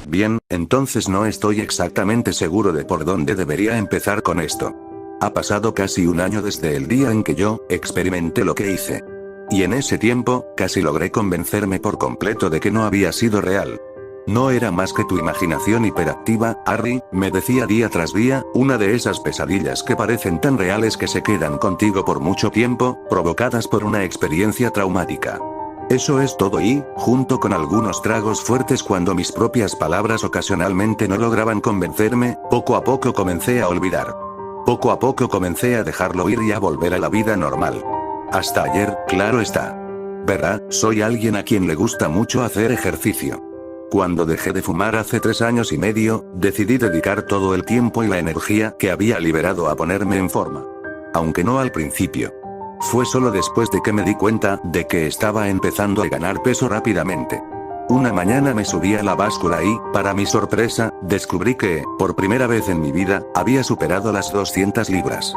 Bien, entonces no estoy exactamente seguro de por dónde debería empezar con esto. Ha pasado casi un año desde el día en que yo experimenté lo que hice. Y en ese tiempo, casi logré convencerme por completo de que no había sido real. No era más que tu imaginación hiperactiva, Harry, me decía día tras día, una de esas pesadillas que parecen tan reales que se quedan contigo por mucho tiempo, provocadas por una experiencia traumática. Eso es todo y, junto con algunos tragos fuertes cuando mis propias palabras ocasionalmente no lograban convencerme, poco a poco comencé a olvidar. Poco a poco comencé a dejarlo ir y a volver a la vida normal. Hasta ayer, claro está. Verá, soy alguien a quien le gusta mucho hacer ejercicio. Cuando dejé de fumar hace 3 años y medio, decidí dedicar todo el tiempo y la energía que había liberado a ponerme en forma. Aunque no al principio. Fue solo después de que me di cuenta de que estaba empezando a ganar peso rápidamente. Una mañana me subí a la báscula y, para mi sorpresa, descubrí que, por primera vez en mi vida, había superado las 200 libras.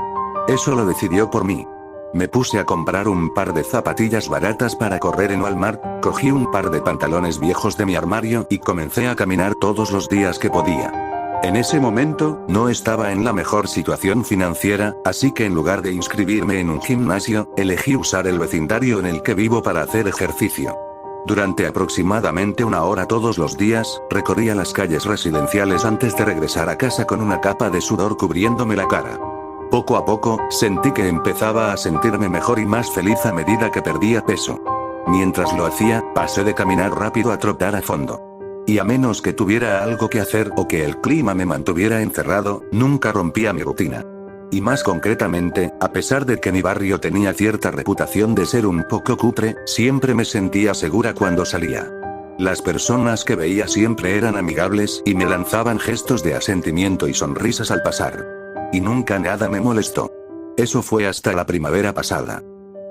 Eso lo decidió por mí. Me puse a comprar un par de zapatillas baratas para correr en Walmart, cogí un par de pantalones viejos de mi armario y comencé a caminar todos los días que podía. En ese momento, no estaba en la mejor situación financiera, así que en lugar de inscribirme en un gimnasio, elegí usar el vecindario en el que vivo para hacer ejercicio. Durante aproximadamente 1 hora todos los días, recorría las calles residenciales antes de regresar a casa con una capa de sudor cubriéndome la cara. Poco a poco, sentí que empezaba a sentirme mejor y más feliz a medida que perdía peso. Mientras lo hacía, pasé de caminar rápido a trotar a fondo. Y a menos que tuviera algo que hacer o que el clima me mantuviera encerrado, nunca rompía mi rutina. Y más concretamente, a pesar de que mi barrio tenía cierta reputación de ser un poco cutre, siempre me sentía segura cuando salía. Las personas que veía siempre eran amigables y me lanzaban gestos de asentimiento y sonrisas al pasar. Y nunca nada me molestó. Eso fue hasta la primavera pasada.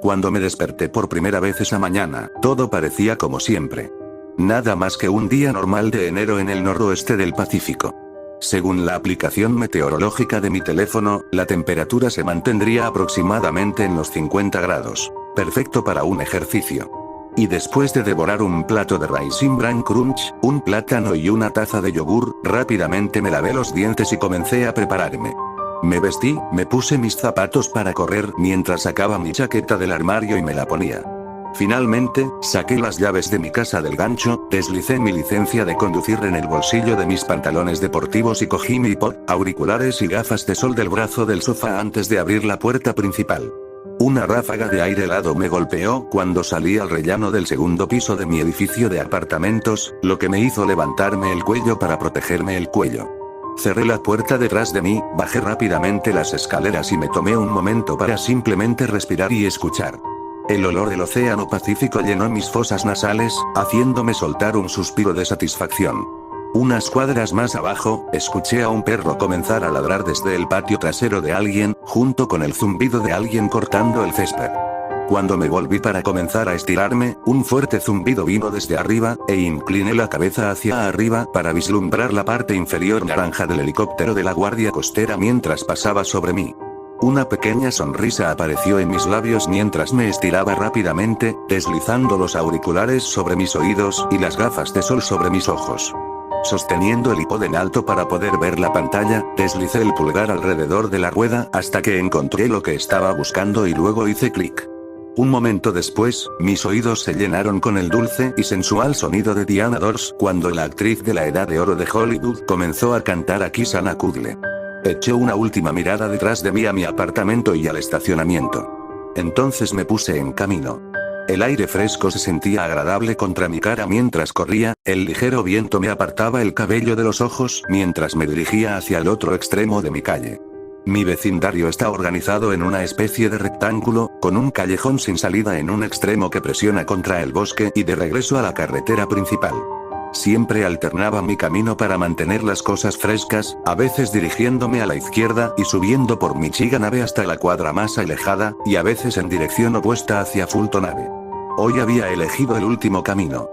Cuando me desperté por primera vez esa mañana, todo parecía como siempre. Nada más que un día normal de enero en el noroeste del Pacífico. Según la aplicación meteorológica de mi teléfono, la temperatura se mantendría aproximadamente en los 50 grados. Perfecto para un ejercicio. Y después de devorar un plato de Raisin Bran Crunch, un plátano y una taza de yogur, rápidamente me lavé los dientes y comencé a prepararme. Me vestí, me puse mis zapatos para correr mientras sacaba mi chaqueta del armario y me la ponía. Finalmente, saqué las llaves de mi casa del gancho, deslicé mi licencia de conducir en el bolsillo de mis pantalones deportivos y cogí mi iPod, auriculares y gafas de sol del brazo del sofá antes de abrir la puerta principal. Una ráfaga de aire helado me golpeó cuando salí al rellano del 2.º piso de mi edificio de apartamentos, lo que me hizo levantarme el cuello para protegerme el cuello. Cerré la puerta detrás de mí, bajé rápidamente las escaleras y me tomé un momento para simplemente respirar y escuchar. El olor del océano Pacífico llenó mis fosas nasales, haciéndome soltar un suspiro de satisfacción. Unas cuadras más abajo, escuché a un perro comenzar a ladrar desde el patio trasero de alguien, junto con el zumbido de alguien cortando el césped. Cuando me volví para comenzar a estirarme, un fuerte zumbido vino desde arriba, e incliné la cabeza hacia arriba para vislumbrar la parte inferior naranja del helicóptero de la Guardia Costera mientras pasaba sobre mí. Una pequeña sonrisa apareció en mis labios mientras me estiraba rápidamente, deslizando los auriculares sobre mis oídos y las gafas de sol sobre mis ojos. Sosteniendo el iPod en alto para poder ver la pantalla, deslicé el pulgar alrededor de la rueda hasta que encontré lo que estaba buscando y luego hice clic. Un momento después, mis oídos se llenaron con el dulce y sensual sonido de Diana Dors cuando la actriz de la edad de oro de Hollywood comenzó a cantar a Kiss and a Cuddle. Eché una última mirada detrás de mí a mi apartamento y al estacionamiento. Entonces me puse en camino. El aire fresco se sentía agradable contra mi cara mientras corría, el ligero viento me apartaba el cabello de los ojos mientras me dirigía hacia el otro extremo de mi calle. Mi vecindario está organizado en una especie de rectángulo, con un callejón sin salida en un extremo que presiona contra el bosque y de regreso a la carretera principal. Siempre alternaba mi camino para mantener las cosas frescas, a veces dirigiéndome a la izquierda y subiendo por Michigan Ave hasta la cuadra más alejada, y a veces en dirección opuesta hacia Fulton Ave. Hoy había elegido el último camino.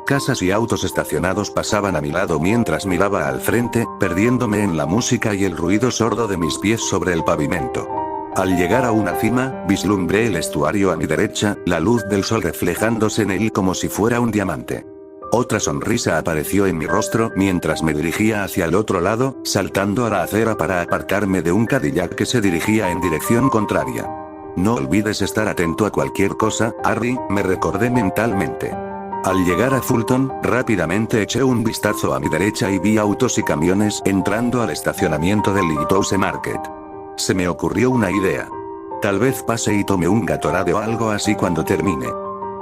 Casas y autos estacionados pasaban a mi lado mientras miraba al frente, perdiéndome en la música y el ruido sordo de mis pies sobre el pavimento. Al llegar a una cima, vislumbré el estuario a mi derecha, la luz del sol reflejándose en él como si fuera un diamante. Otra sonrisa apareció en mi rostro mientras me dirigía hacia el otro lado, saltando a la acera para apartarme de un Cadillac que se dirigía en dirección contraria. No olvides estar atento a cualquier cosa, Harry, me recordé mentalmente. Al llegar a Fulton, rápidamente eché un vistazo a mi derecha y vi autos y camiones entrando al estacionamiento del Lighthouse Market. Se me ocurrió una idea. Tal vez pase y tome un Gatorade o algo así cuando termine.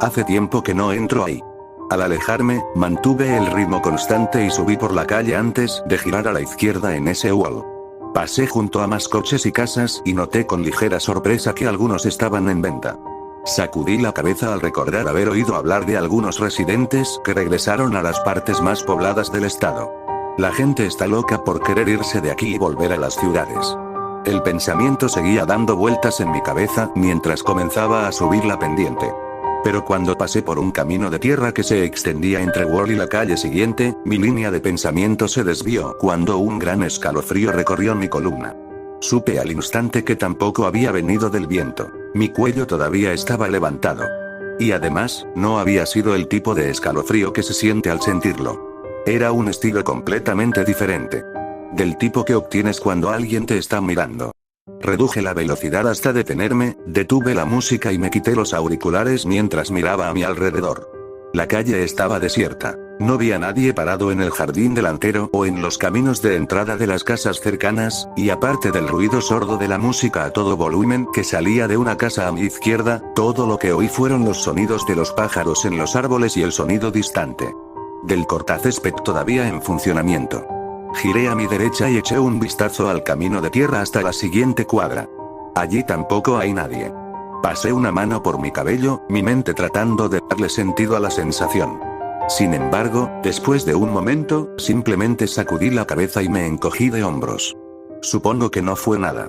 Hace tiempo que no entro ahí. Al alejarme, mantuve el ritmo constante y subí por la calle antes de girar a la izquierda en ese wall. Pasé junto a más coches y casas y noté con ligera sorpresa que algunos estaban en venta. Sacudí la cabeza al recordar haber oído hablar de algunos residentes que regresaron a las partes más pobladas del estado. La gente está loca por querer irse de aquí y volver a las ciudades. El pensamiento seguía dando vueltas en mi cabeza mientras comenzaba a subir la pendiente. Pero cuando pasé por un camino de tierra que se extendía entre Wall y la calle siguiente, mi línea de pensamiento se desvió cuando un gran escalofrío recorrió mi columna. Supe al instante que tampoco había venido del viento. Mi cuello todavía estaba levantado. Y además, no había sido el tipo de escalofrío que se siente al sentirlo. Era un estilo completamente diferente. Del tipo que obtienes cuando alguien te está mirando. Reduje la velocidad hasta detenerme, detuve la música y me quité los auriculares mientras miraba a mi alrededor. La calle estaba desierta. No vi a nadie parado en el jardín delantero o en los caminos de entrada de las casas cercanas, y aparte del ruido sordo de la música a todo volumen que salía de una casa a mi izquierda, todo lo que oí fueron los sonidos de los pájaros en los árboles y el sonido distante del cortacésped todavía en funcionamiento. Giré a mi derecha y eché un vistazo al camino de tierra hasta la siguiente cuadra. Allí tampoco hay nadie. Pasé una mano por mi cabello, mi mente tratando de darle sentido a la sensación. Sin embargo, después de un momento, simplemente sacudí la cabeza y me encogí de hombros. Supongo que no fue nada.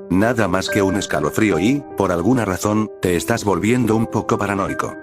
Nada más que un escalofrío y, por alguna razón, te estás volviendo un poco paranoico.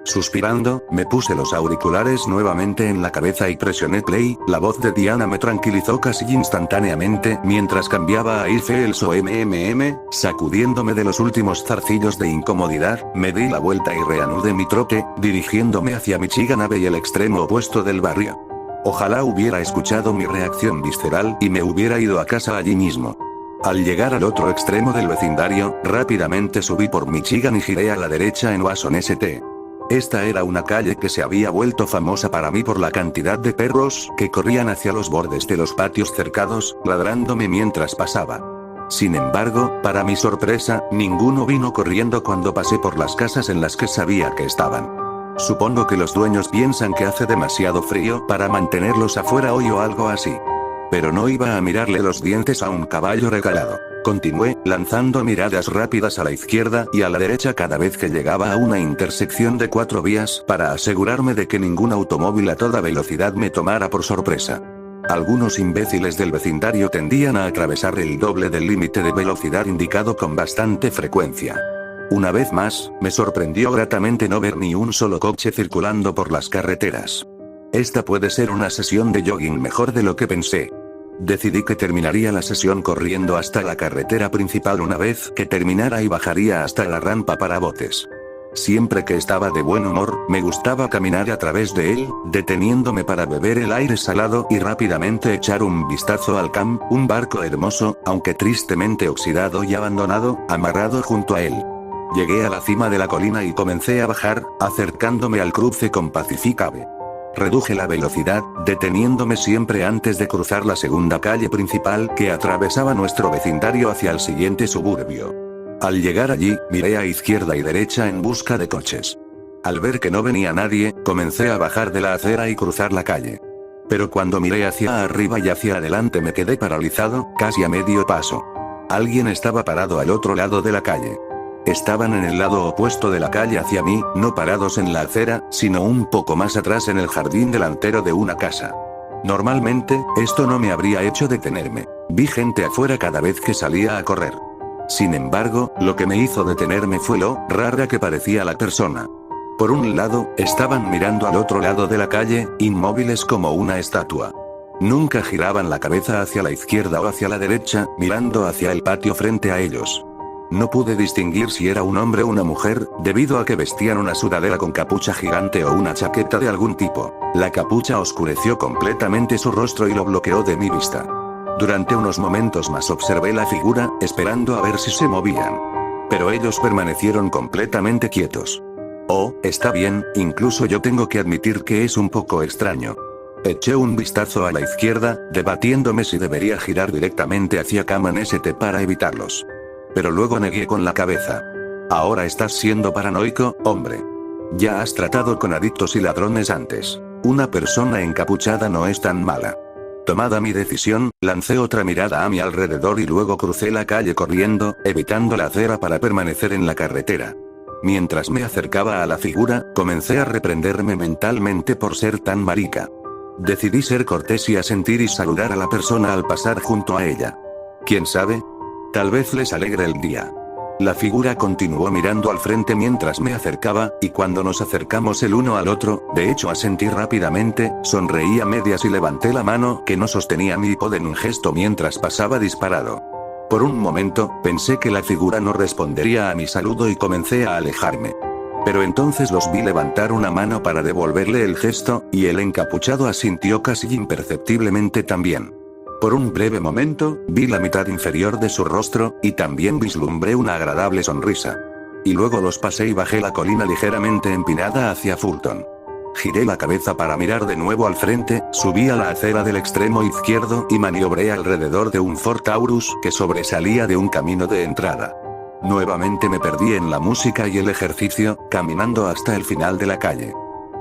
Suspirando, me puse los auriculares nuevamente en la cabeza y presioné play. La voz de Diana me tranquilizó casi instantáneamente mientras cambiaba a Eiffels o MMM, sacudiéndome de los últimos zarcillos de incomodidad. Me di la vuelta y reanudé mi trote, dirigiéndome hacia Michigan Ave y el extremo opuesto del barrio. Ojalá hubiera escuchado mi reacción visceral y me hubiera ido a casa allí mismo. Al llegar al otro extremo del vecindario, rápidamente subí por Michigan y giré a la derecha en Wasson St. Esta era una calle que se había vuelto famosa para mí por la cantidad de perros que corrían hacia los bordes de los patios cercados, ladrándome mientras pasaba. Sin embargo, para mi sorpresa, ninguno vino corriendo cuando pasé por las casas en las que sabía que estaban. Supongo que los dueños piensan que hace demasiado frío para mantenerlos afuera hoy o algo así. Pero no iba a mirarle los dientes a un caballo regalado. Continué, lanzando miradas rápidas a la izquierda y a la derecha cada vez que llegaba a una intersección de 4 vías para asegurarme de que ningún automóvil a toda velocidad me tomara por sorpresa. Algunos imbéciles del vecindario tendían a atravesar el doble del límite de velocidad indicado con bastante frecuencia. Una vez más, me sorprendió gratamente no ver ni un solo coche circulando por las carreteras. Esta puede ser una sesión de jogging mejor de lo que pensé. Decidí que terminaría la sesión corriendo hasta la carretera principal una vez que terminara y bajaría hasta la rampa para botes. Siempre que estaba de buen humor, me gustaba caminar a través de él, deteniéndome para beber el aire salado y rápidamente echar un vistazo al camp, un barco hermoso, aunque tristemente oxidado y abandonado, amarrado junto a él. Llegué a la cima de la colina y comencé a bajar, acercándome al cruce con Pacific Ave. Reduje la velocidad, deteniéndome siempre antes de cruzar la segunda calle principal que atravesaba nuestro vecindario hacia el siguiente suburbio. Al llegar allí, miré a izquierda y derecha en busca de coches. Al ver que no venía nadie, comencé a bajar de la acera y cruzar la calle. Pero cuando miré hacia arriba y hacia adelante me quedé paralizado, casi a medio paso. Alguien estaba parado al otro lado de la calle. Estaban en el lado opuesto de la calle hacia mí, no parados en la acera, sino un poco más atrás en el jardín delantero de una casa. Normalmente, esto no me habría hecho detenerme. Vi gente afuera cada vez que salía a correr. Sin embargo, lo que me hizo detenerme fue lo rara que parecía la persona. Por un lado, estaban mirando al otro lado de la calle, inmóviles como una estatua. Nunca giraban la cabeza hacia la izquierda o hacia la derecha, mirando hacia el patio frente a ellos. No pude distinguir si era un hombre o una mujer, debido a que vestían una sudadera con capucha gigante o una chaqueta de algún tipo. La capucha oscureció completamente su rostro y lo bloqueó de mi vista. Durante unos momentos más observé la figura, esperando a ver si se movían. Pero ellos permanecieron completamente quietos. Oh, está bien, incluso yo tengo que admitir que es un poco extraño. Eché un vistazo a la izquierda, debatiéndome si debería girar directamente hacia Kaman St para evitarlos. Pero luego negué con la cabeza. Ahora estás siendo paranoico, hombre. Ya has tratado con adictos y ladrones antes. Una persona encapuchada no es tan mala. Tomada mi decisión, lancé otra mirada a mi alrededor y luego crucé la calle corriendo, evitando la acera para permanecer en la carretera. Mientras me acercaba a la figura, comencé a reprenderme mentalmente por ser tan marica. Decidí ser cortés y asentir y saludar a la persona al pasar junto a ella. ¿Quién sabe? Tal vez les alegre el día. La figura continuó mirando al frente mientras me acercaba, y cuando nos acercamos el uno al otro, de hecho asentí rápidamente, sonreí a medias y levanté la mano que no sostenía mi iPod en un gesto mientras pasaba disparado. Por un momento, pensé que la figura no respondería a mi saludo y comencé a alejarme. Pero entonces los vi levantar una mano para devolverle el gesto, y el encapuchado asintió casi imperceptiblemente también. Por un breve momento, vi la mitad inferior de su rostro, y también vislumbré una agradable sonrisa. Y luego los pasé y bajé la colina ligeramente empinada hacia Fulton. Giré la cabeza para mirar de nuevo al frente, subí a la acera del extremo izquierdo y maniobré alrededor de un Ford Taurus que sobresalía de un camino de entrada. Nuevamente me perdí en la música y el ejercicio, caminando hasta el final de la calle.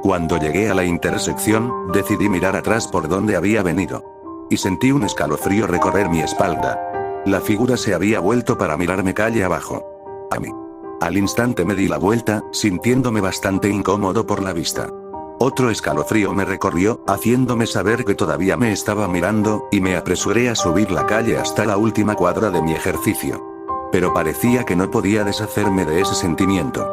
Cuando llegué a la intersección, decidí mirar atrás por donde había venido. Y sentí un escalofrío recorrer mi espalda. La figura se había vuelto para mirarme calle abajo. A mí. Al instante me di la vuelta, sintiéndome bastante incómodo por la vista. Otro escalofrío me recorrió, haciéndome saber que todavía me estaba mirando, y me apresuré a subir la calle hasta la última cuadra de mi ejercicio. Pero parecía que no podía deshacerme de ese sentimiento.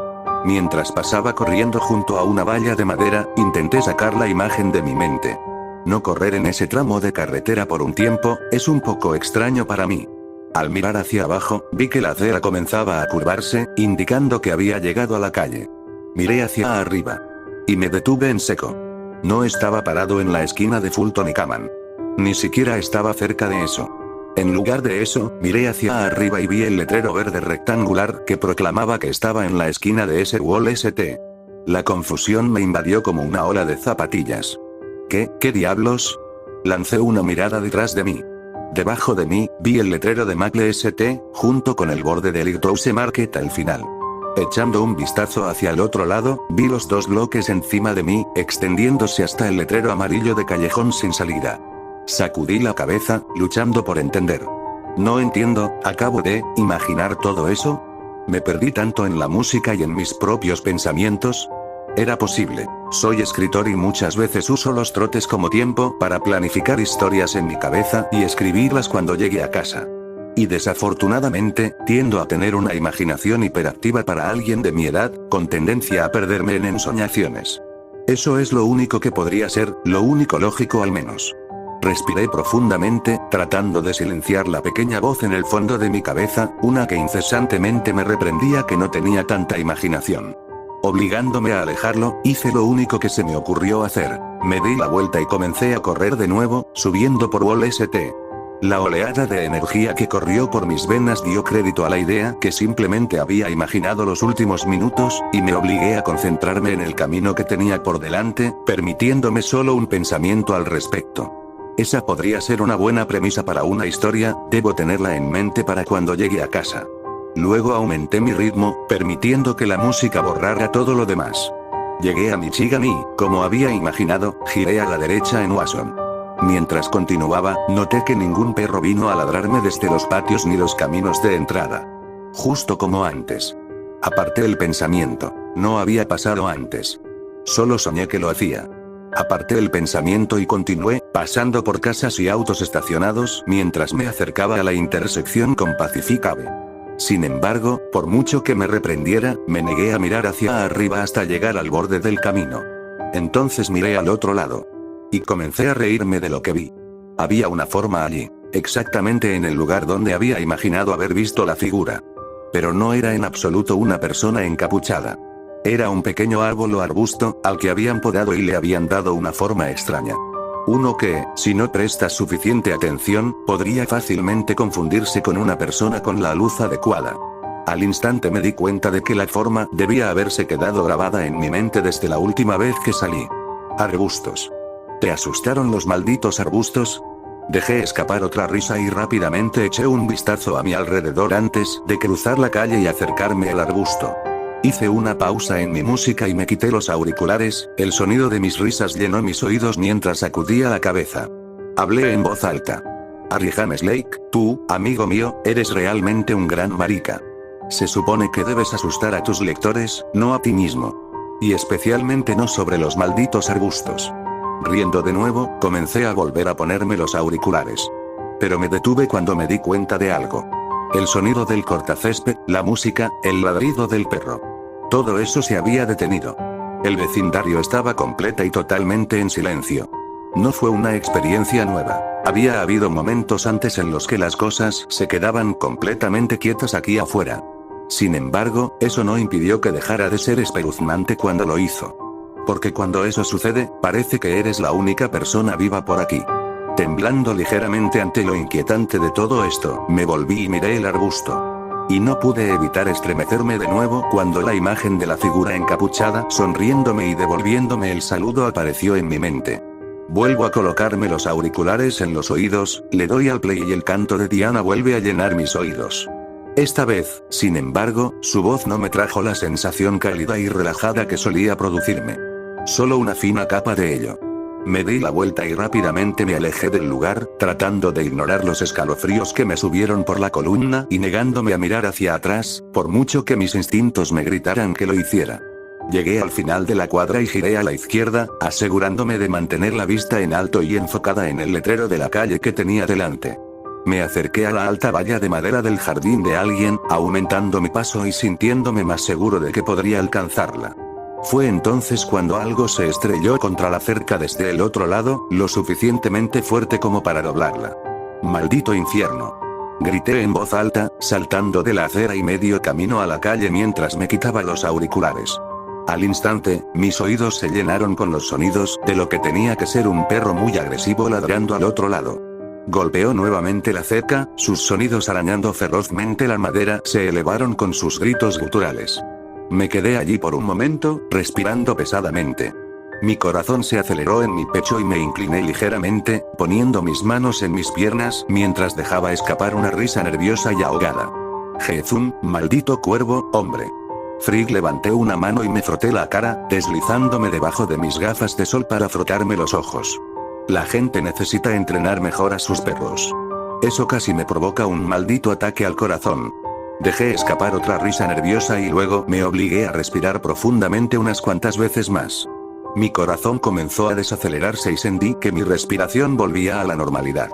Mientras pasaba corriendo junto a una valla de madera, intenté sacar la imagen de mi mente. No correr en ese tramo de carretera por un tiempo, es un poco extraño para mí. Al mirar hacia abajo, vi que la acera comenzaba a curvarse, indicando que había llegado a la calle. Miré hacia arriba. Y me detuve en seco. No estaba parado en la esquina de Fulton y Kaman. Ni siquiera estaba cerca de eso. En lugar de eso, miré hacia arriba y vi el letrero verde rectangular que proclamaba que estaba en la esquina de ese Wall St. La confusión me invadió como una ola de zapatillas. ¿Qué diablos? Lancé una mirada detrás de mí. Debajo de mí, vi el letrero de Macle St, junto con el borde del Lighthouse Market al final. Echando un vistazo hacia el otro lado, vi los dos bloques encima de mí, extendiéndose hasta el letrero amarillo de callejón sin salida. Sacudí la cabeza, luchando por entender. No entiendo, ¿acabo de imaginar todo eso? ¿Me perdí tanto en la música y en mis propios pensamientos? Era posible. Soy escritor y muchas veces uso los trotes como tiempo para planificar historias en mi cabeza y escribirlas cuando llegue a casa. Y desafortunadamente, tiendo a tener una imaginación hiperactiva para alguien de mi edad, con tendencia a perderme en ensoñaciones. Eso es lo único que podría ser, lo único lógico al menos. Respiré profundamente, tratando de silenciar la pequeña voz en el fondo de mi cabeza, una que incesantemente me reprendía que no tenía tanta imaginación. Obligándome a alejarlo, hice lo único que se me ocurrió hacer. Me di la vuelta y comencé a correr de nuevo, subiendo por Wall St. La oleada de energía que corrió por mis venas dio crédito a la idea que simplemente había imaginado los últimos minutos, y me obligué a concentrarme en el camino que tenía por delante, permitiéndome solo un pensamiento al respecto. Esa podría ser una buena premisa para una historia, debo tenerla en mente para cuando llegue a casa. Luego aumenté mi ritmo, permitiendo que la música borrara todo lo demás. Llegué a Michigan y, como había imaginado, giré a la derecha en Wasson. Mientras continuaba, noté que ningún perro vino a ladrarme desde los patios ni los caminos de entrada. Justo como antes. Aparté el pensamiento. No había pasado antes. Solo soñé que lo hacía. Aparté el pensamiento y continué, pasando por casas y autos estacionados mientras me acercaba a la intersección con Pacific Ave. Sin embargo, por mucho que me reprendiera, me negué a mirar hacia arriba hasta llegar al borde del camino. Entonces miré al otro lado. Y comencé a reírme de lo que vi. Había una forma allí, exactamente en el lugar donde había imaginado haber visto la figura. Pero no era en absoluto una persona encapuchada. Era un pequeño árbol o arbusto, al que habían podado y le habían dado una forma extraña. Uno que, si no prestas suficiente atención, podría fácilmente confundirse con una persona con la luz adecuada. Al instante me di cuenta de que la forma debía haberse quedado grabada en mi mente desde la última vez que salí. Arbustos. ¿Te asustaron los malditos arbustos? Dejé escapar otra risa y rápidamente eché un vistazo a mi alrededor antes de cruzar la calle y acercarme al arbusto. Hice una pausa en mi música y me quité los auriculares, el sonido de mis risas llenó mis oídos mientras sacudía la cabeza. Hablé en voz alta. Harry James Lake, tú, amigo mío, eres realmente un gran marica. Se supone que debes asustar a tus lectores, no a ti mismo. Y especialmente no sobre los malditos arbustos. Riendo de nuevo, comencé a volver a ponerme los auriculares. Pero me detuve cuando me di cuenta de algo. El sonido del cortacésped, la música, el ladrido del perro. Todo eso se había detenido. El vecindario estaba completa y totalmente en silencio. No fue una experiencia nueva. Había habido momentos antes en los que las cosas se quedaban completamente quietas aquí afuera. Sin embargo, eso no impidió que dejara de ser espeluznante cuando lo hizo. Porque cuando eso sucede, parece que eres la única persona viva por aquí. Temblando ligeramente ante lo inquietante de todo esto, me volví y miré el arbusto. Y no pude evitar estremecerme de nuevo cuando la imagen de la figura encapuchada, sonriéndome y devolviéndome el saludo apareció en mi mente. Vuelvo a colocarme los auriculares en los oídos, le doy al play y el canto de Diana vuelve a llenar mis oídos. Esta vez, sin embargo, su voz no me trajo la sensación cálida y relajada que solía producirme. Solo una fina capa de ello. Me di la vuelta y rápidamente me alejé del lugar, tratando de ignorar los escalofríos que me subieron por la columna y negándome a mirar hacia atrás, por mucho que mis instintos me gritaran que lo hiciera. Llegué al final de la cuadra y giré a la izquierda, asegurándome de mantener la vista en alto y enfocada en el letrero de la calle que tenía delante. Me acerqué a la alta valla de madera del jardín de alguien, aumentando mi paso y sintiéndome más seguro de que podría alcanzarla. Fue entonces cuando algo se estrelló contra la cerca desde el otro lado, lo suficientemente fuerte como para doblarla. ¡Maldito infierno! Grité en voz alta, saltando de la acera y medio camino a la calle mientras me quitaba los auriculares. Al instante, mis oídos se llenaron con los sonidos de lo que tenía que ser un perro muy agresivo ladrando al otro lado. Golpeó nuevamente la cerca, sus sonidos arañando ferozmente la madera se elevaron con sus gritos guturales. Me quedé allí por un momento, respirando pesadamente. Mi corazón se aceleró en mi pecho y me incliné ligeramente, poniendo mis manos en mis piernas mientras dejaba escapar una risa nerviosa y ahogada. Jezun, maldito cuervo, hombre. Frigg levanté una mano y me froté la cara, deslizándome debajo de mis gafas de sol para frotarme los ojos. La gente necesita entrenar mejor a sus perros. Eso casi me provoca un maldito ataque al corazón. Dejé escapar otra risa nerviosa y luego me obligué a respirar profundamente unas cuantas veces más. Mi corazón comenzó a desacelerarse y sentí que mi respiración volvía a la normalidad.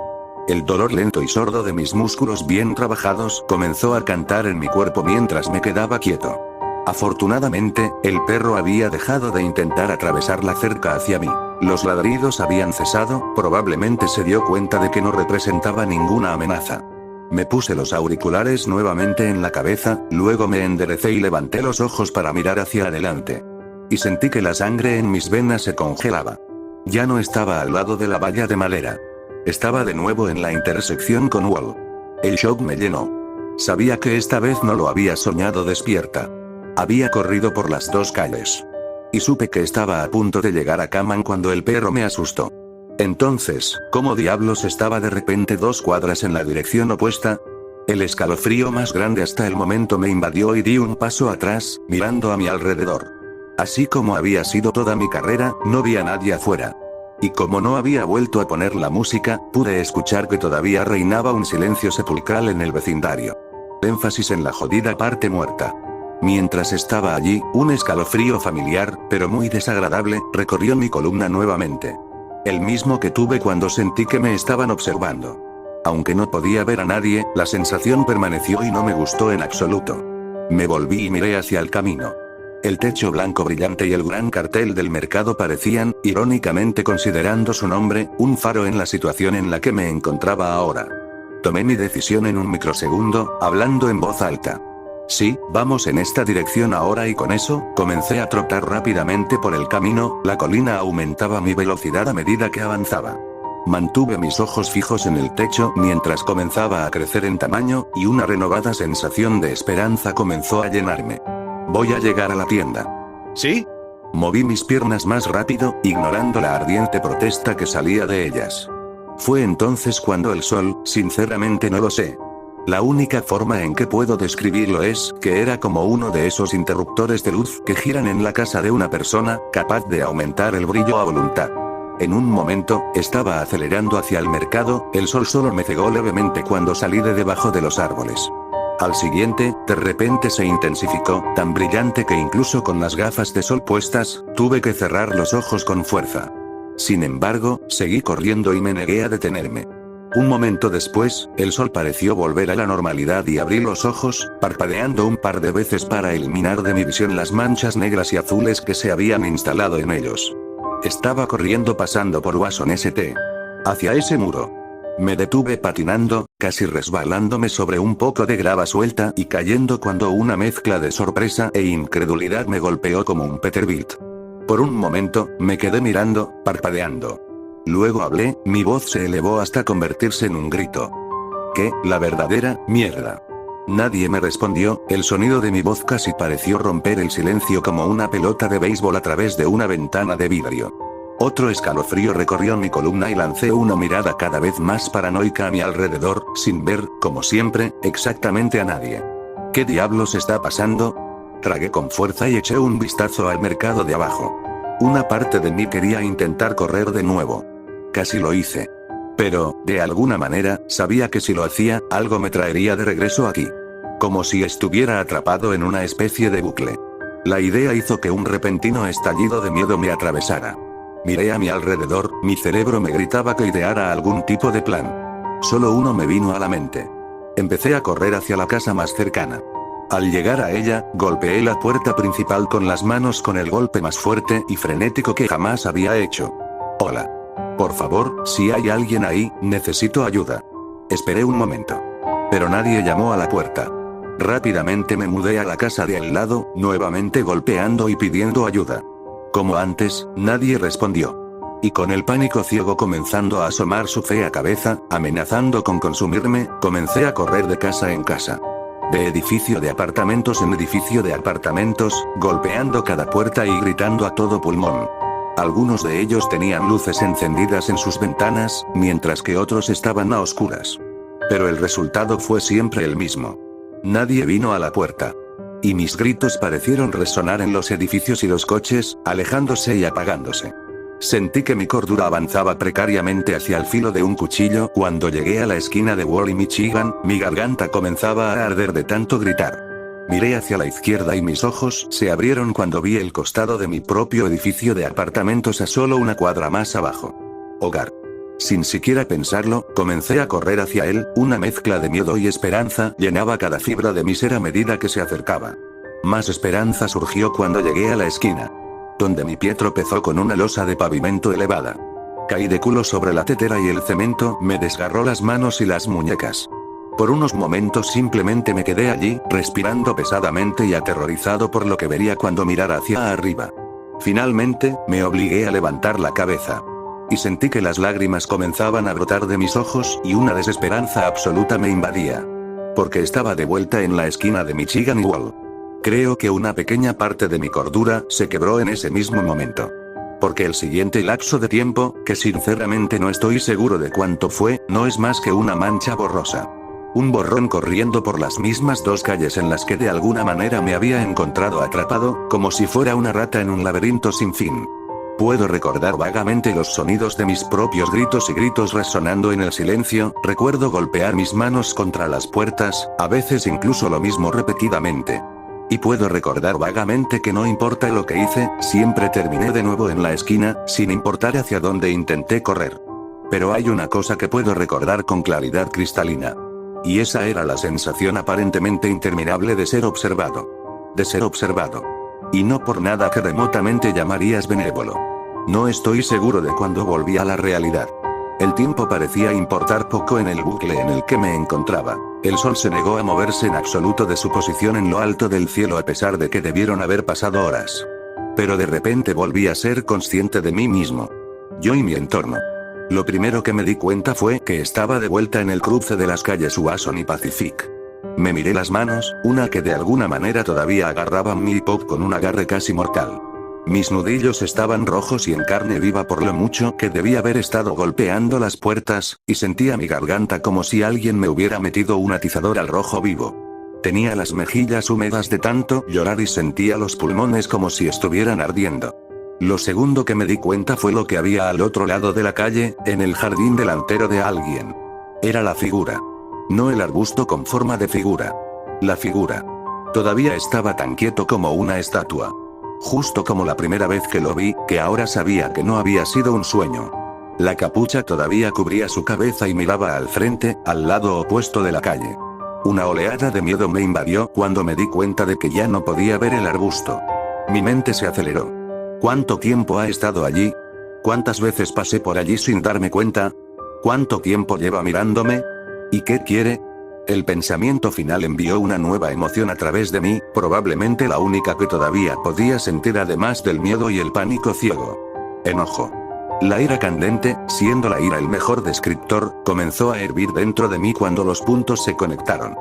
El dolor lento y sordo de mis músculos bien trabajados comenzó a cantar en mi cuerpo mientras me quedaba quieto. Afortunadamente, el perro había dejado de intentar atravesar la cerca hacia mí. Los ladridos habían cesado, probablemente se dio cuenta de que no representaba ninguna amenaza. Me puse los auriculares nuevamente en la cabeza, luego me enderecé y levanté los ojos para mirar hacia adelante. Y sentí que la sangre en mis venas se congelaba. Ya no estaba al lado de la valla de madera. Estaba de nuevo en la intersección con Wall. El shock me llenó. Sabía que esta vez no lo había soñado despierta. Había corrido por las dos calles. Y supe que estaba a punto de llegar a Kaman cuando el perro me asustó. Entonces, ¿cómo diablos estaba de repente 2 cuadras en la dirección opuesta? El escalofrío más grande hasta el momento me invadió y di un paso atrás, mirando a mi alrededor. Así como había sido toda mi carrera, no vi a nadie afuera. Y como no había vuelto a poner la música, pude escuchar que todavía reinaba un silencio sepulcral en el vecindario. Énfasis en la jodida parte muerta. Mientras estaba allí, un escalofrío familiar, pero muy desagradable, recorrió mi columna nuevamente. El mismo que tuve cuando sentí que me estaban observando. Aunque no podía ver a nadie, la sensación permaneció y no me gustó en absoluto. Me volví y miré hacia el camino. El techo blanco brillante y el gran cartel del mercado parecían, irónicamente considerando su nombre, un faro en la situación en la que me encontraba ahora. Tomé mi decisión en un microsegundo, hablando en voz alta. Sí, vamos en esta dirección ahora y con eso, comencé a trotar rápidamente por el camino, la colina aumentaba mi velocidad a medida que avanzaba. Mantuve mis ojos fijos en el techo mientras comenzaba a crecer en tamaño, y una renovada sensación de esperanza comenzó a llenarme. Voy a llegar a la tienda. ¿Sí? Moví mis piernas más rápido, ignorando la ardiente protesta que salía de ellas. Fue entonces cuando el sol, sinceramente no lo sé. La única forma en que puedo describirlo es que era como uno de esos interruptores de luz que giran en la casa de una persona, capaz de aumentar el brillo a voluntad. En un momento, estaba acelerando hacia el mercado, el sol solo me cegó levemente cuando salí de debajo de los árboles. Al siguiente, de repente se intensificó, tan brillante que incluso con las gafas de sol puestas, tuve que cerrar los ojos con fuerza. Sin embargo, seguí corriendo y me negué a detenerme. Un momento después, el sol pareció volver a la normalidad y abrí los ojos, parpadeando un par de veces para eliminar de mi visión las manchas negras y azules que se habían instalado en ellos. Estaba corriendo pasando por Wasson St. hacia ese muro. Me detuve patinando, casi resbalándome sobre un poco de grava suelta y cayendo cuando una mezcla de sorpresa e incredulidad me golpeó como un Peterbilt. Por un momento, me quedé mirando, parpadeando. Luego hablé, mi voz se elevó hasta convertirse en un grito. ¿Qué, la verdadera mierda? Nadie me respondió, el sonido de mi voz casi pareció romper el silencio como una pelota de béisbol a través de una ventana de vidrio. Otro escalofrío recorrió mi columna y lancé una mirada cada vez más paranoica a mi alrededor, sin ver, como siempre, exactamente a nadie. ¿Qué diablos está pasando? Tragué con fuerza y eché un vistazo al mercado de abajo. Una parte de mí quería intentar correr de nuevo. Casi lo hice. Pero, de alguna manera, sabía que si lo hacía, algo me traería de regreso aquí. Como si estuviera atrapado en una especie de bucle. La idea hizo que un repentino estallido de miedo me atravesara. Miré a mi alrededor, mi cerebro me gritaba que ideara algún tipo de plan. Solo uno me vino a la mente. Empecé a correr hacia la casa más cercana. Al llegar a ella, golpeé la puerta principal con las manos con el golpe más fuerte y frenético que jamás había hecho. Hola. Por favor, si hay alguien ahí, necesito ayuda. Esperé un momento. Pero nadie llamó a la puerta. Rápidamente me mudé a la casa de al lado, nuevamente golpeando y pidiendo ayuda. Como antes, nadie respondió. Y con el pánico ciego comenzando a asomar su fea cabeza, amenazando con consumirme, comencé a correr de casa en casa. De edificio de apartamentos en edificio de apartamentos, golpeando cada puerta y gritando a todo pulmón. Algunos de ellos tenían luces encendidas en sus ventanas, mientras que otros estaban a oscuras. Pero el resultado fue siempre el mismo. Nadie vino a la puerta. Y mis gritos parecieron resonar en los edificios y los coches, alejándose y apagándose. Sentí que mi cordura avanzaba precariamente hacia el filo de un cuchillo. Cuando llegué a la esquina de Wall y Michigan, mi garganta comenzaba a arder de tanto gritar. Miré hacia la izquierda y mis ojos se abrieron cuando vi el costado de mi propio edificio de apartamentos a solo una cuadra más abajo. Hogar. Sin siquiera pensarlo, comencé a correr hacia él, una mezcla de miedo y esperanza llenaba cada fibra de mi ser a medida que se acercaba. Más esperanza surgió cuando llegué a la esquina, donde mi pie tropezó con una losa de pavimento elevada. Caí de culo sobre la tetera y el cemento me desgarró las manos y las muñecas. Por unos momentos simplemente me quedé allí, respirando pesadamente y aterrorizado por lo que vería cuando mirara hacia arriba. Finalmente, me obligué a levantar la cabeza. Y sentí que las lágrimas comenzaban a brotar de mis ojos y una desesperanza absoluta me invadía. Porque estaba de vuelta en la esquina de Michigan y Wall. Creo que una pequeña parte de mi cordura se quebró en ese mismo momento. Porque el siguiente lapso de tiempo, que sinceramente no estoy seguro de cuánto fue, no es más que una mancha borrosa. Un borrón corriendo por las mismas dos calles en las que de alguna manera me había encontrado atrapado, como si fuera una rata en un laberinto sin fin. Puedo recordar vagamente los sonidos de mis propios gritos y gritos resonando en el silencio, recuerdo golpear mis manos contra las puertas, a veces incluso lo mismo repetidamente. Y puedo recordar vagamente que no importa lo que hice, siempre terminé de nuevo en la esquina, sin importar hacia dónde intenté correr. Pero hay una cosa que puedo recordar con claridad cristalina. Y esa era la sensación aparentemente interminable de ser observado. De ser observado. Y no por nada que remotamente llamarías benévolo. No estoy seguro de cuándo volví a la realidad. El tiempo parecía importar poco en el bucle en el que me encontraba. El sol se negó a moverse en absoluto de su posición en lo alto del cielo a pesar de que debieron haber pasado horas. Pero de repente volví a ser consciente de mí mismo. Yo y mi entorno. Lo primero que me di cuenta fue que estaba de vuelta en el cruce de las calles Wasson y Pacific. Me miré las manos, una que de alguna manera todavía agarraba mi pop con un agarre casi mortal. Mis nudillos estaban rojos y en carne viva por lo mucho que debía haber estado golpeando las puertas, y sentía mi garganta como si alguien me hubiera metido un atizador al rojo vivo. Tenía las mejillas húmedas de tanto llorar y sentía los pulmones como si estuvieran ardiendo. Lo segundo que me di cuenta fue lo que había al otro lado de la calle, en el jardín delantero de alguien. Era la figura. No el arbusto con forma de figura. La figura. Todavía estaba tan quieto como una estatua. Justo como la primera vez que lo vi, que ahora sabía que no había sido un sueño. La capucha todavía cubría su cabeza y miraba al frente, al lado opuesto de la calle. Una oleada de miedo me invadió cuando me di cuenta de que ya no podía ver el arbusto. Mi mente se aceleró. ¿Cuánto tiempo ha estado allí? ¿Cuántas veces pasé por allí sin darme cuenta? ¿Cuánto tiempo lleva mirándome? ¿Y qué quiere? El pensamiento final envió una nueva emoción a través de mí, probablemente la única que todavía podía sentir además del miedo y el pánico ciego. Enojo. La ira candente, siendo la ira el mejor descriptor, comenzó a hervir dentro de mí cuando los puntos se conectaron.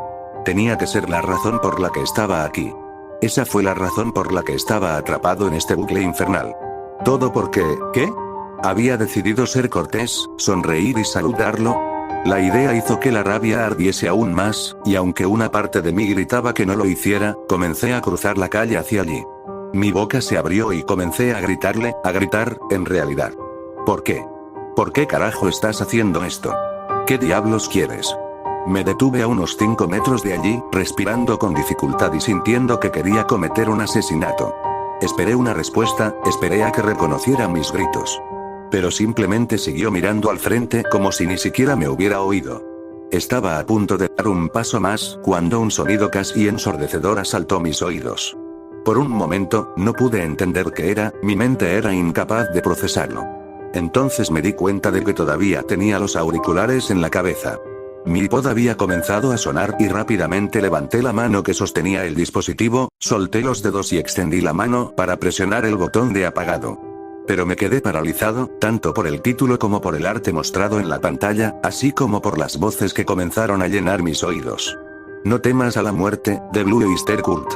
Tenía que ser la razón por la que estaba aquí. Esa fue la razón por la que estaba atrapado en este bucle infernal. Todo porque, ¿qué? Había decidido ser cortés, sonreír y saludarlo. La idea hizo que la rabia ardiese aún más, y aunque una parte de mí gritaba que no lo hiciera, comencé a cruzar la calle hacia allí. Mi boca se abrió y comencé a gritarle, a gritar, en realidad. ¿Por qué? ¿Por qué carajo estás haciendo esto? ¿Qué diablos quieres? Me detuve a unos 5 metros de allí, respirando con dificultad y sintiendo que quería cometer un asesinato. Esperé una respuesta, esperé a que reconociera mis gritos. Pero simplemente siguió mirando al frente como si ni siquiera me hubiera oído. Estaba a punto de dar un paso más, cuando un sonido casi ensordecedor asaltó mis oídos. Por un momento, no pude entender qué era, mi mente era incapaz de procesarlo. Entonces me di cuenta de que todavía tenía los auriculares en la cabeza. Mi iPod había comenzado a sonar y rápidamente levanté la mano que sostenía el dispositivo, solté los dedos y extendí la mano para presionar el botón de apagado. Pero me quedé paralizado, tanto por el título como por el arte mostrado en la pantalla, así como por las voces que comenzaron a llenar mis oídos. No temas a la muerte, de Blue Oyster Cult.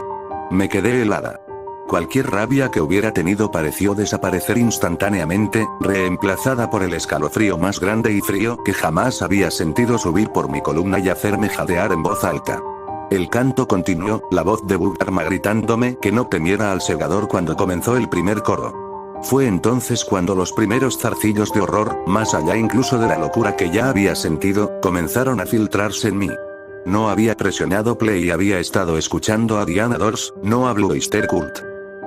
Me quedé helada. Cualquier rabia que hubiera tenido pareció desaparecer instantáneamente, reemplazada por el escalofrío más grande y frío que jamás había sentido subir por mi columna y hacerme jadear en voz alta. El canto continuó, la voz de Bugarma gritándome que no temiera al segador cuando comenzó el primer coro. Fue entonces cuando los primeros zarcillos de horror, más allá incluso de la locura que ya había sentido, comenzaron a filtrarse en mí. No había presionado play y había estado escuchando a Diana Dors, no a Blue Oyster Cult.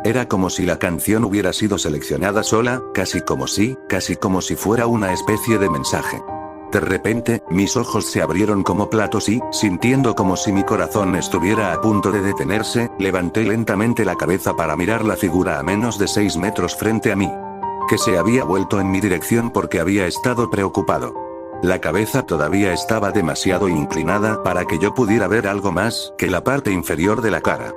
Era como si la canción hubiera sido seleccionada sola, casi como si fuera una especie de mensaje. De repente, mis ojos se abrieron como platos y, sintiendo como si mi corazón estuviera a punto de detenerse, levanté lentamente la cabeza para mirar la figura a menos de 6 metros frente a mí. Que se había vuelto en mi dirección porque había estado preocupado. La cabeza todavía estaba demasiado inclinada para que yo pudiera ver algo más que la parte inferior de la cara.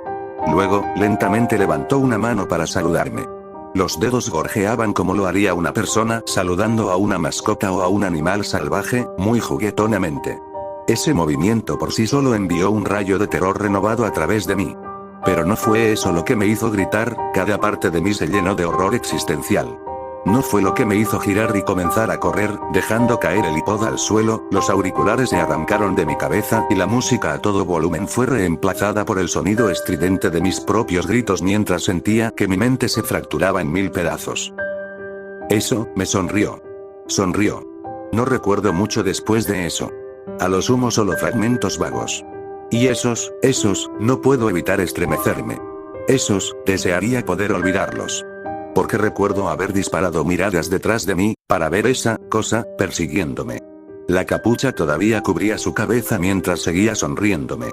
Luego, lentamente levantó una mano para saludarme. Los dedos gorjeaban como lo haría una persona saludando a una mascota o a un animal salvaje, muy juguetonamente. Ese movimiento por sí solo envió un rayo de terror renovado a través de mí. Pero no fue eso lo que me hizo gritar, cada parte de mí se llenó de horror existencial. No fue lo que me hizo girar y comenzar a correr, dejando caer el iPod al suelo, los auriculares se arrancaron de mi cabeza y la música a todo volumen fue reemplazada por el sonido estridente de mis propios gritos mientras sentía que mi mente se fracturaba en 1000 pedazos. Eso, me sonrió. Sonrió. No recuerdo mucho después de eso. A lo sumo solo fragmentos vagos. Y esos, no puedo evitar estremecerme. Esos, desearía poder olvidarlos. Porque recuerdo haber disparado miradas detrás de mí, para ver esa cosa, persiguiéndome. La capucha todavía cubría su cabeza mientras seguía sonriéndome.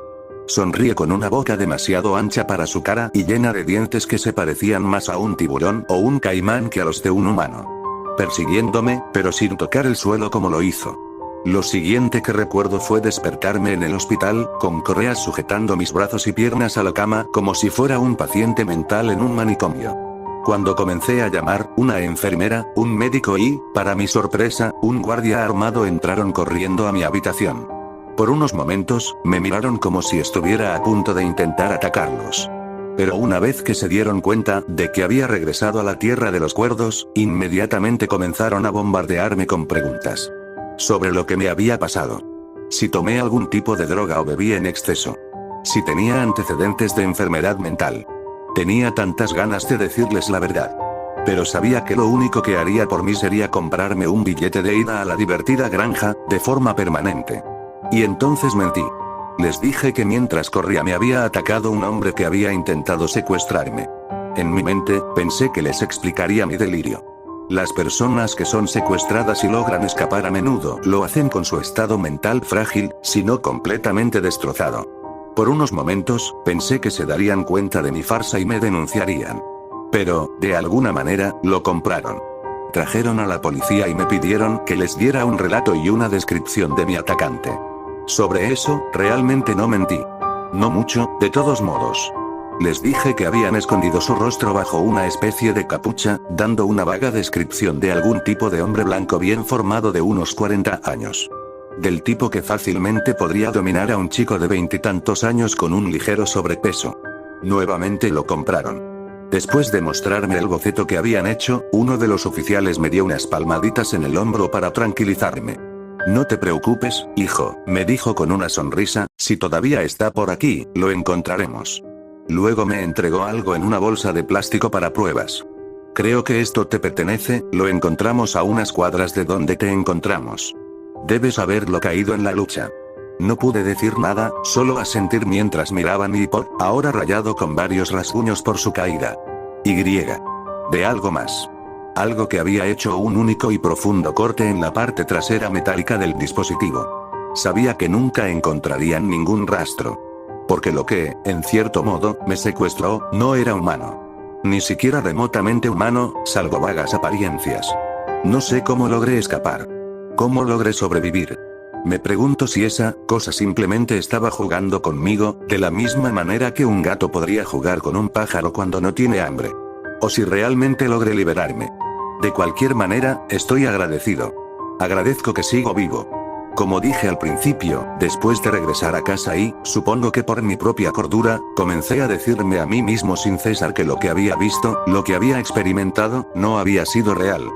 Sonríe con una boca demasiado ancha para su cara y llena de dientes que se parecían más a un tiburón o un caimán que a los de un humano. persiguiéndome, pero sin tocar el suelo como lo hizo. Lo siguiente que recuerdo fue despertarme en el hospital, con correas sujetando mis brazos y piernas a la cama, como si fuera un paciente mental en un manicomio. Cuando comencé a llamar, una enfermera, un médico y, para mi sorpresa, un guardia armado entraron corriendo a mi habitación. Por unos momentos, me miraron como si estuviera a punto de intentar atacarlos. Pero una vez que se dieron cuenta de que había regresado a la tierra de los cuerdos, inmediatamente comenzaron a bombardearme con preguntas sobre lo que me había pasado. Si tomé algún tipo de droga o bebí en exceso. Si tenía antecedentes de enfermedad mental. Tenía tantas ganas de decirles la verdad. Pero sabía que lo único que haría por mí sería comprarme un billete de ida a la divertida granja, de forma permanente. Y entonces mentí. Les dije que mientras corría me había atacado un hombre que había intentado secuestrarme. En mi mente, pensé que les explicaría mi delirio. Las personas que son secuestradas y logran escapar a menudo lo hacen con su estado mental frágil, si no completamente destrozado. Por unos momentos, pensé que se darían cuenta de mi farsa y me denunciarían. Pero, de alguna manera, lo compraron. Trajeron a la policía y me pidieron que les diera un relato y una descripción de mi atacante. Sobre eso, realmente no mentí. No mucho, de todos modos. Les dije que habían escondido su rostro bajo una especie de capucha, dando una vaga descripción de algún tipo de hombre blanco bien formado de unos 40 años. Del tipo que fácilmente podría dominar a un chico de 20 y tantos años con un ligero sobrepeso. Nuevamente lo compraron. Después de mostrarme el boceto que habían hecho, uno de los oficiales me dio unas palmaditas en el hombro para tranquilizarme. No te preocupes, hijo, me dijo con una sonrisa, si todavía está por aquí, lo encontraremos. Luego me entregó algo en una bolsa de plástico para pruebas. Creo que esto te pertenece, lo encontramos a unas cuadras de donde te encontramos. Debes haberlo caído en la lucha. No pude decir nada, solo asentir mientras miraba mi iPod, ahora rayado con varios rasguños por su caída. Y. De algo más. Algo que había hecho un único y profundo corte en la parte trasera metálica del dispositivo. Sabía que nunca encontrarían ningún rastro. Porque lo que, en cierto modo, me secuestró, no era humano. Ni siquiera remotamente humano, salvo vagas apariencias. No sé cómo logré escapar. ¿Cómo logré sobrevivir? Me pregunto si esa cosa simplemente estaba jugando conmigo, de la misma manera que un gato podría jugar con un pájaro cuando no tiene hambre. O si realmente logré liberarme. De cualquier manera, estoy agradecido. Agradezco que sigo vivo. Como dije al principio, después de regresar a casa y, supongo que por mi propia cordura, comencé a decirme a mí mismo sin cesar que lo que había visto, lo que había experimentado, no había sido real.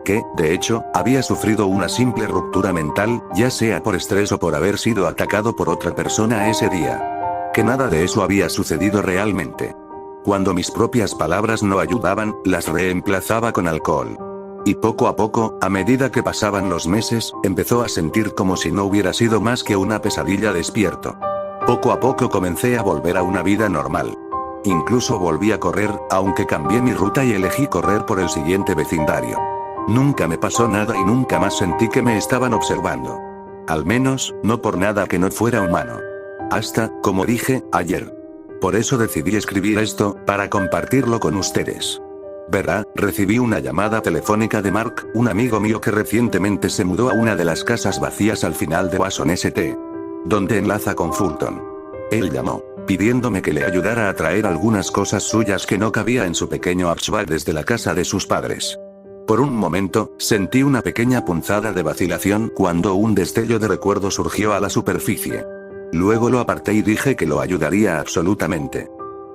Que, de hecho, había sufrido una simple ruptura mental, ya sea por estrés o por haber sido atacado por otra persona ese día. Que nada de eso había sucedido realmente. Cuando mis propias palabras no ayudaban, las reemplazaba con alcohol. Y poco a poco, a medida que pasaban los meses, empezó a sentir como si no hubiera sido más que una pesadilla despierto. Poco a poco comencé a volver a una vida normal. Incluso volví a correr, aunque cambié mi ruta y elegí correr por el siguiente vecindario. Nunca me pasó nada y nunca más sentí que me estaban observando. Al menos, no por nada que no fuera humano. Hasta, como dije, ayer. Por eso decidí escribir esto, para compartirlo con ustedes. Verá, recibí una llamada telefónica de Mark, un amigo mío que recientemente se mudó a una de las casas vacías al final de Wasson St. Donde enlaza con Fulton. Él llamó, pidiéndome que le ayudara a traer algunas cosas suyas que no cabía en su pequeño hatchback desde la casa de sus padres. Por un momento, sentí una pequeña punzada de vacilación cuando un destello de recuerdo surgió a la superficie. Luego lo aparté y dije que lo ayudaría absolutamente.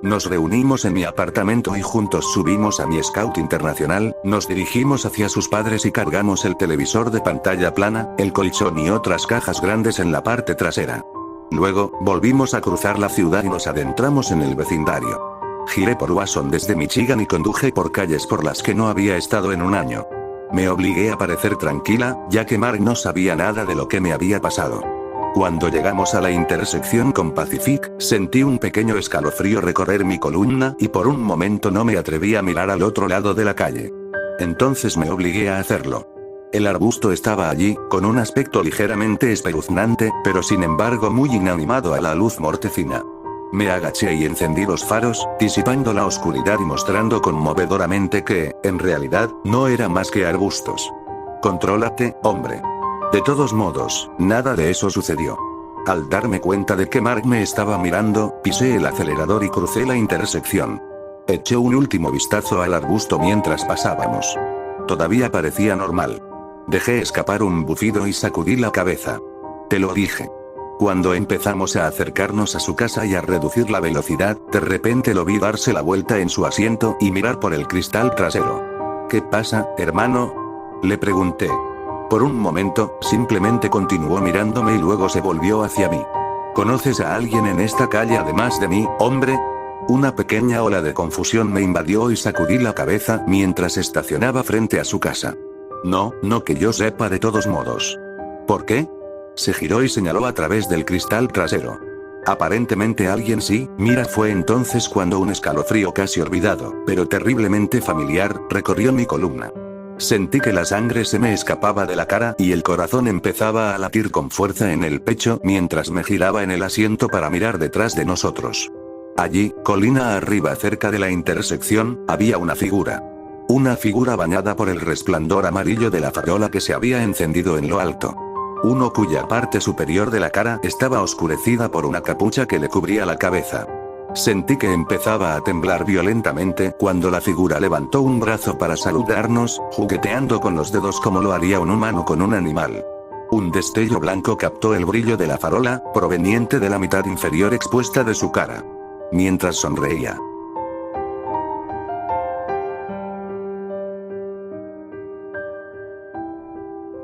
Nos reunimos en mi apartamento y juntos subimos a mi Scout Internacional, nos dirigimos hacia sus padres y cargamos el televisor de pantalla plana, el colchón y otras cajas grandes en la parte trasera. Luego, volvimos a cruzar la ciudad y nos adentramos en el vecindario. Giré por Wasson desde Michigan y conduje por calles por las que no había estado en un año. Me obligué a parecer tranquila, ya que Mark no sabía nada de lo que me había pasado. Cuando llegamos a la intersección con Pacific, sentí un pequeño escalofrío recorrer mi columna y por un momento no me atreví a mirar al otro lado de la calle. Entonces me obligué a hacerlo. El arbusto estaba allí, con un aspecto ligeramente espeluznante, pero sin embargo muy inanimado a la luz mortecina. Me agaché y encendí los faros, disipando la oscuridad y mostrando conmovedoramente que, en realidad, no era más que arbustos. Contrólate, hombre. De todos modos, nada de eso sucedió. Al darme cuenta de que Mark me estaba mirando, pisé el acelerador y crucé la intersección. Eché un último vistazo al arbusto mientras pasábamos. Todavía parecía normal. Dejé escapar un bufido y sacudí la cabeza. Te lo dije. Cuando empezamos a acercarnos a su casa y a reducir la velocidad, de repente lo vi darse la vuelta en su asiento y mirar por el cristal trasero. ¿Qué pasa, hermano? Le pregunté. Por un momento, simplemente continuó mirándome y luego se volvió hacia mí. ¿Conoces a alguien en esta calle además de mí, hombre? Una pequeña ola de confusión me invadió y sacudí la cabeza mientras estacionaba frente a su casa. No que yo sepa de todos modos. ¿Por qué? Se giró y señaló a través del cristal trasero. Aparentemente alguien sí, mira, fue entonces cuando un escalofrío casi olvidado, pero terriblemente familiar, recorrió mi columna. Sentí que la sangre se me escapaba de la cara y el corazón empezaba a latir con fuerza en el pecho mientras me giraba en el asiento para mirar detrás de nosotros. Allí, colina arriba cerca de la intersección, había una figura. Una figura bañada por el resplandor amarillo de la farola que se había encendido en lo alto. Uno cuya parte superior de la cara estaba oscurecida por una capucha que le cubría la cabeza. Sentí que empezaba a temblar violentamente cuando la figura levantó un brazo para saludarnos, jugueteando con los dedos como lo haría un humano con un animal. Un destello blanco captó el brillo de la farola, proveniente de la mitad inferior expuesta de su cara. Mientras sonreía.